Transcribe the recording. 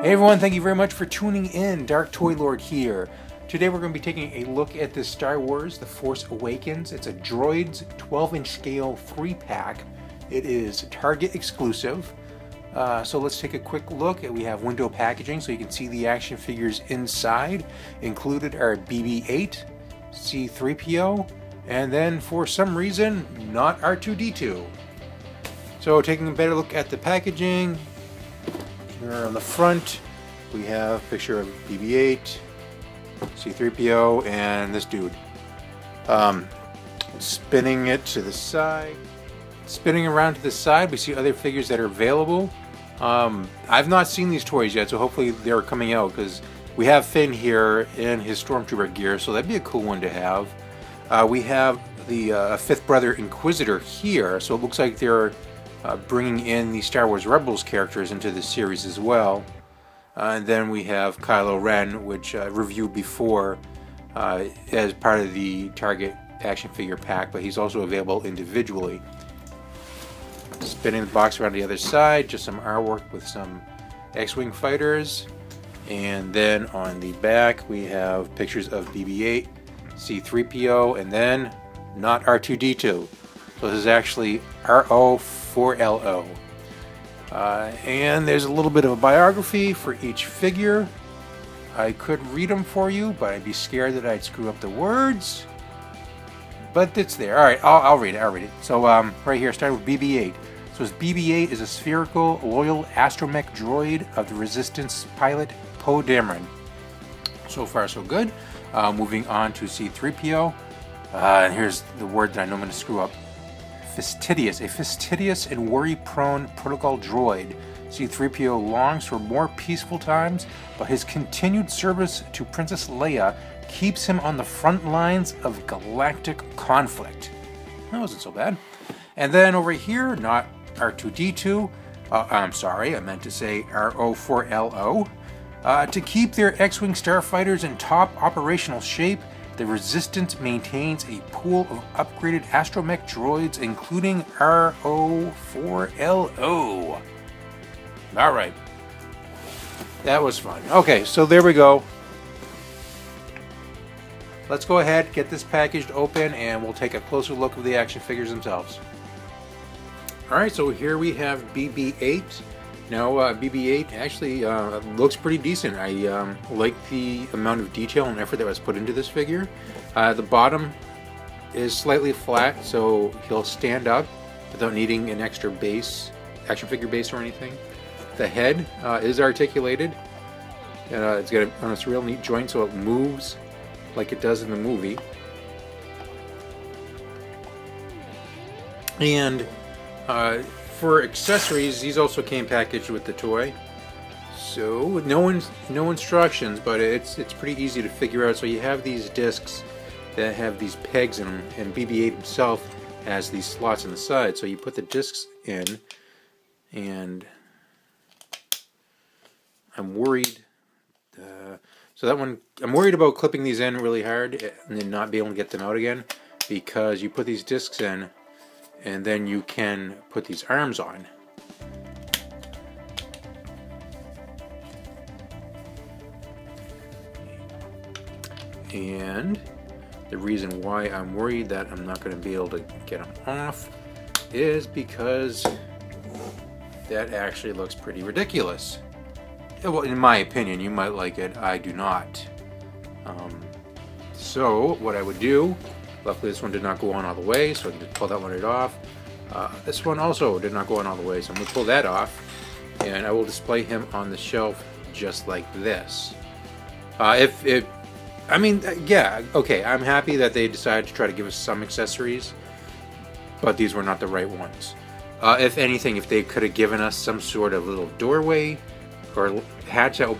Hey everyone, thank you very much for tuning in. Darktoylord here. Today we're going to be taking a look at this Star Wars The Force Awakens. It's a Droids 12-inch scale 3-pack. It is Target exclusive. So let's take a quick look. We have window packaging so you can see the action figures inside. Included are BB-8, C-3PO, and then for some reason, not R2-D2. So taking a better look at the packaging, here on the front we have a picture of BB-8, C-3PO, and this dude. Spinning it to the side. Spinning around to the side, we see other figures that are available. I've not seen these toys yet, so hopefully they're coming out, because we have Finn here in his Stormtrooper gear, so that'd be a cool one to have. We have the fifth brother Inquisitor here, so it looks like they're bringing in the Star Wars Rebels characters into the series as well. And then we have Kylo Ren, which I reviewed before as part of the Target action figure pack, but he's also available individually. Spinning the box around the other side, just some artwork with some X-Wing fighters. And then on the back we have pictures of BB-8, C-3PO, and then not R2-D2. So this is actually RO-4LO. And there's a little bit of a biography for each figure. I could read them for you, but I'd be scared that I'd screw up the words. But it's there. Alright, I'll read it. So right here, starting with BB-8. So BB-8 is a spherical, loyal astromech droid of the Resistance pilot Poe Dameron. So far, so good. Moving on to C-3PO. And here's the word that I know I'm going to screw up. Fastidious. A fastidious and worry-prone protocol droid. C-3PO longs for more peaceful times, but his continued service to Princess Leia keeps him on the front lines of galactic conflict. That wasn't so bad. And then over here, not R2-D2. I'm sorry, I meant to say RO-4LO. To keep their X-Wing starfighters in top operational shape, the Resistance maintains a pool of upgraded astromech droids, including RO-4LO. Alright. That was fun. Okay, so there we go. Let's go ahead, get this packaged open, and we'll take a closer look at the action figures themselves. Alright, so here we have BB-8. Now, BB-8 actually looks pretty decent. I like the amount of detail and effort that was put into this figure. The bottom is slightly flat, so he'll stand up without needing an extra base, action figure base or anything. The head is articulated. It's got a real neat joint, so it moves like it does in the movie. And for accessories, these also came packaged with the toy. So no instructions, but it's pretty easy to figure out. So you have these discs that have these pegs in them, and BB-8 himself has these slots in the side. So you put the discs in, and I'm worried. So that one, I'm worried about clipping these in really hard and then not be able to get them out again, because you put these discs in, and then you can put these arms on. And the reason why I'm worried that I'm not going to be able to get them off is because that actually looks pretty ridiculous. Well, in my opinion, you might like it, I do not. So what I would do, luckily this one did not go on all the way, so I can just pull that one right off. This one also did not go on all the way, so I'm going to pull that off, and I will display him on the shelf just like this. I mean, yeah, okay, I'm happy that they decided to try to give us some accessories, but these were not the right ones. If anything, if they could have given us some sort of little doorway or hatch that opened